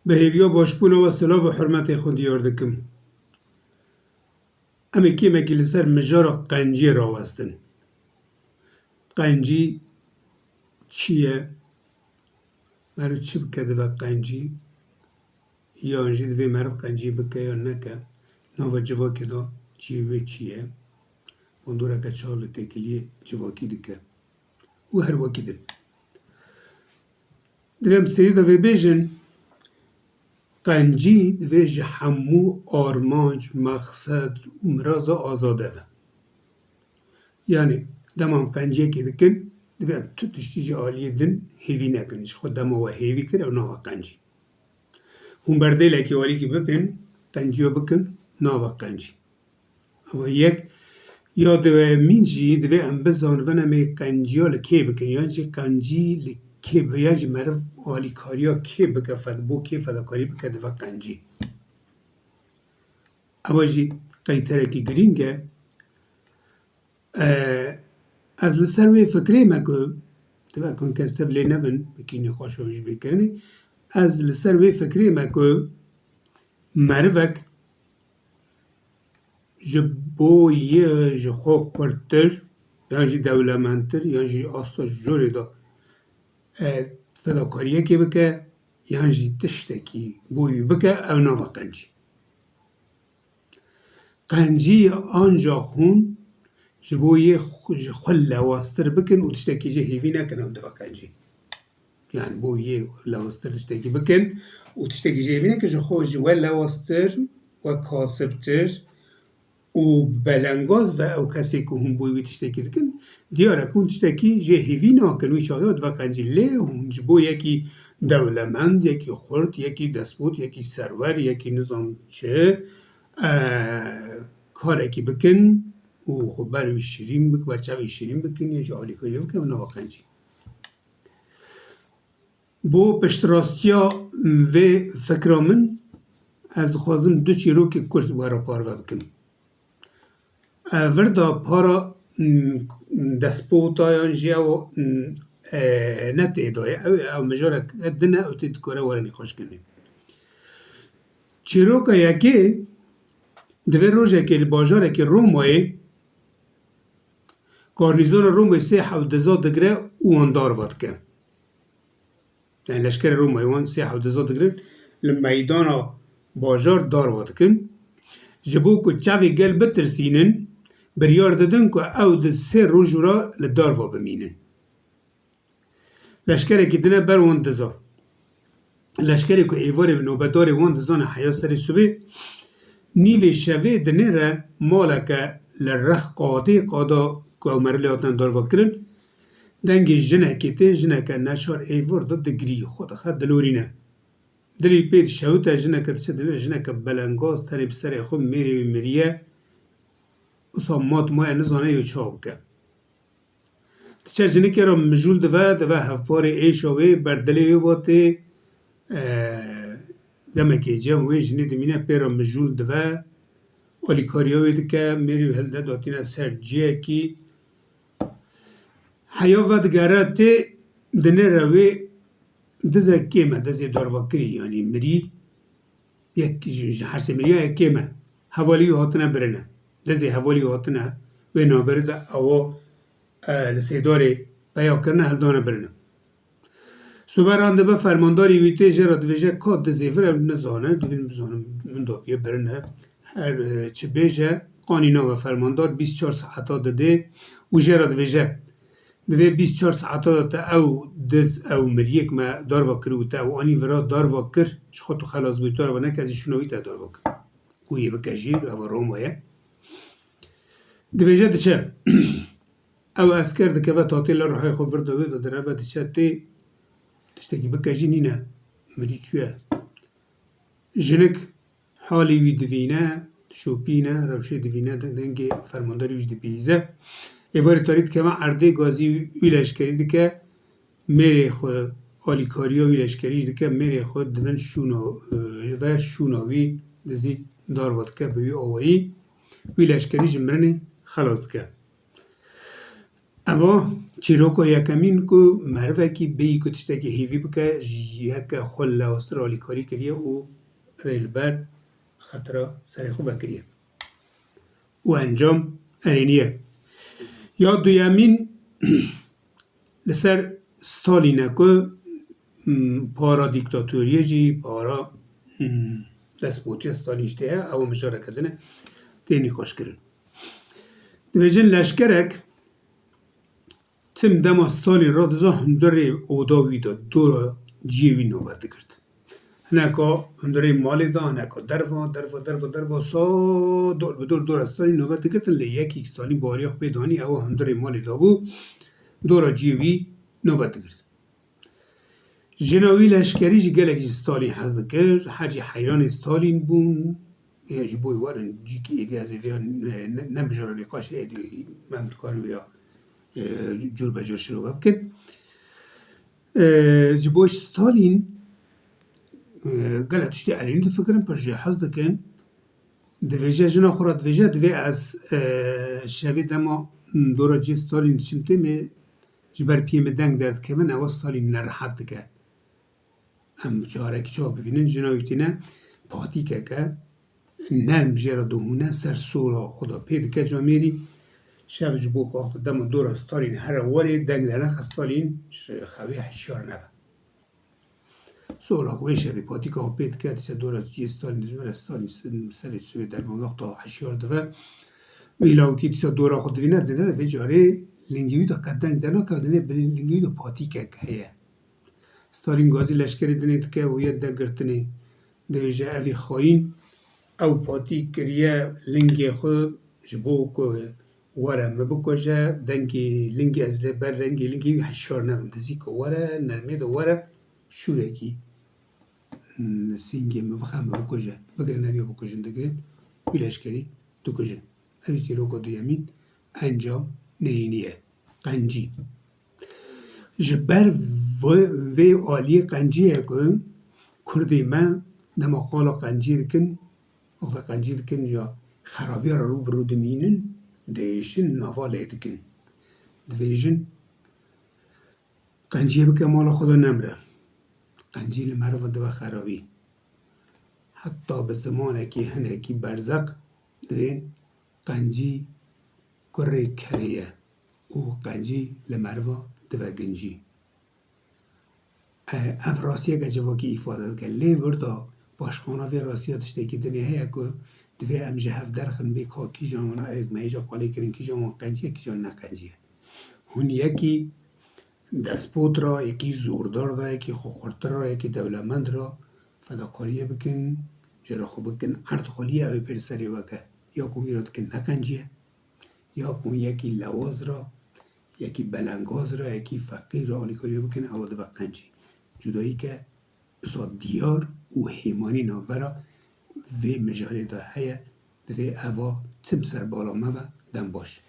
به هیویا باشبوون و سلاف و حرمت خود دیار دکم. اما که لسر مجارا قنجی راوستن. قنجی چیه؟ مرو چی بکه دوه قنجی؟ یا انجی دوه مرو قنجی بکه یا نکه؟ ناو جواکی دا چیه؟ بندورا که چهال تکلیه جواکی دکه. و هر واکی دن. دویم سری دوه بیجن قنجی دوه همو آرمانج مقصد و مراز آزاده ده. یعنی دمام قنجیه که دکن دوه تو تشتیج آلیه دن هیوی نکنش خود دما و هیوی کرد و ناوا قنجی. هم برده لکی والی که بپن قنجیو بکن ناوا قنجی. اما یک یا دوه مینجی دوه ام بزان ونمی قنجیو لکی بکن یعنی قنجی لکی بیاج مرف آلی کاریا کی بکفد بو کی فداکاری بکه دوه قنجی. اما جی قیتره که گرینگه از لسر وی فکری مکو دوه کن کستف لی نبن بکی نقاش روش بکرنی از لسر وی فکری مکو مروک جبو یه جخو خورتر یا جی دولمنتر یا جی آستا جوری دا فداکاریه که بکه یا جی تشتکی بوی بکه او ناوا قنجی. قنجی آنجا خون جبو یه خل لواستر بکن و تشتکی جه هیوی نکن او دوا قنجی. یعنی بو یه لواستر تشتکی بکن و تشتکی جه هیوی نکن جخو جوال لواستر و کاسبتر و بلنگاز و او کسی که هم بوی تشتکی دکن دیاره کن تشتکی جه هیوی نکن و چاقه و دوا قنجی لی هم جبو یکی دولمند یکی خورد یکی دسپوت یکی سرور یکی نظام چه کاره که بکن و خب بروی شیرین بکن برچوی شیرین بکن یا جالی کاری بکن و نوا قنجی. بو پشتراستیا و فکرامن از خوازم دو چیرو که کشت بارا پارو بکن. وردا پارا دسپوتا یا جیا و نت ادای او مجاره دنه او تید کاره وارنی خوش کنی. چیرو که یکی دوی روژه که باجاره که روموی کارنیزون روموی 3 دگره اوان دار واد که. یعنی لشکر روموی وان 3 دگره لمیدان باجار دار واد کن. جبو که چاوی گل بترسینن بریار دادن که او ده 3 روز را لدار و بمینن. لشکری که دنه بر وان دزا. لشکری که ایواری و نوبداری وان دزان حیا سری صبح نیوی شوه دنه را مالا که لرخ قادا که مرلی آتن دار و کرن دنگی جنه که نشار ایوار داد دگری خود خود دلورینه. دلی پید شوتا جنه که تچه دنه جنه که بلنگاز تری بسر خود میری و میریه اصلا مات ماه نزانه یو چاو که. تچه جنه که را مجول دوه هفپار ایشاوه بردلی یو باته دمه که جمع وی جنه دمینه پیرا مجول دوه آلی کاریاوی دکه میری و هلده داتینه سر جیه کی حیا ودگره تی دنه روی دزه کیمه دزه داروکری یعنی مری یک هرسی مری یک کیمه حوالی هاتنه برنه دزه حوالی هاتنه و نابرده او لسیداری بیا کرنه هلدانه برنه سوبرانده به فرمانداری ویته جرات ویژه کات دزه فرم نزانه دوین بزانم من دابیه برنه هر چه بیجه قانینا و فرماندار 24 ساعتا داده و جرات ویژه دوی 24 ساعتا داده او دز او مریک ما دار وکر و تا و آنی ورا دار وکر چه خودتو خلاص بیتوار و نکازی شنوی تا دار وکر کویه بکجی او رومایه دویجه دچه او اسکر دکه و تاتیل روحای خود وردوی داده رو دچه تی تشتکی بکجی نینه مری چوه جنک حالی وی دوینه شوپینه روشه دوینه دنگی فرمانداری ویج دی بیزه ایواری تاریخ که من ارده گازی ویلشکری دکه میره خود آلیکاریا ویلشکریش دکه میره خود دون شوناوی دزی دارواد که بوی آوایی ویلشکریش مرنه خلاص دکه اوا چیروکو یکمین کو مروه کی بی کو تشتکی هیوی بکه یک خل استرالی کاری کریه و ریلبر خطره سری خوب کریه و انجام ارینیه یا دویمین لسر ستالینکو پارا دیکتاتوریه جی پارا دسپوتی ستالینشته او مشاره کردنه تینی خوش کرن دویجن لشکرک تم دما ستالین را دزا هندره اوداوی دا دورا جیوی نوبت کرد هنکا هندره مالی دا هنکا درفا سا دور بدور دور ستالین نوبت کردن لی یکی ستالین باریاخ پیدانی او هندره مالی دا بو دورا جیوی نوبت کرد جناوی لشکری جی گلک جی ستالین حزد کرد هرچی حیران ستالین بون یا جی بوی وارن جی که ایدی از ایدی نمیجاره نقاش ایدی ممتکار بیا جور بجور شروع بکن جی بوش ستالین گلک تشتی علینی دو فکرم پر جی حزد کن دویجه جنا خورا دویجه دوی از شوی دما دورا جی ستالین چمته می جبر پیم دنگ درد که من او ستالین نرحت که هم چاره که چه ببینن جناوی تینه پاتی که نرم جرا دوهونه سر سورا خدا پید که جامیری شب جبو که وقت دم دور ستالین هر وری دنگ درخ ستالین خوی حشیار نبا سورا خوی شبی پاتی که پید که تیسه دور جی ستالین دجمه ستالین سر سوی در موقع حشیار دفه ویلاو که تیسه دورا خود دوینه دنه ده جاره لنگیوی دا که دنگ درنا که دنه لنگیوی دا پاتی که هیه ستالین گازی لشکری دنه که و یه دگرتنه دویجه اوی خواهین او پاتی کریه لنگی خود جبو که وره مبکوجه دنگی لنگی از بر رنگی لنگی حشار نم دزی که وره نرمه ده وره شوره کی سینگی مبخم مبکوجه بگرن نبیا بکوجن دگرن وی لشکری دو کجن اوی چیرو که دویمین انجام نینیه قنجی جبر وی آلی قنجیه که کردی من دما قالا قنجی دکن وقتا قنجی دکن یا خرابی را رو برو دمینن دیشن نواله دکن دویجن قنجی بکه مال خدا نمره قنجی لمرو دو خرابی حتی به زمانه که هنه که برزق دوین قنجی کره کریه او قنجی لمرو دو گنجی اف راستیه که جواکی ایفاده که لی وردا باشخانه وی راستیه داشته که دنیا هیا که دوی ام جهف درخن بی که کی جامانا ایک مهیجا قالی کرن کی جامان قنجیه کی جان نقنجیه هون یکی دسپوت را یکی زوردار را یکی خوخورتر را یکی دولمند را فداکاریه بکن جرا خوب بکن عرض خالیه اوی پر سری وکه یا کنگی را دکن نقنجیه یا کن یکی لواز را یکی بلنگاز را یکی فقیر را آلی کاریه بکن اواده بقنجی جدایی که اصاد دیار و حیمانی نابرا وی مجاله دا هیا دوی اوا تم سر بالا موا دم باش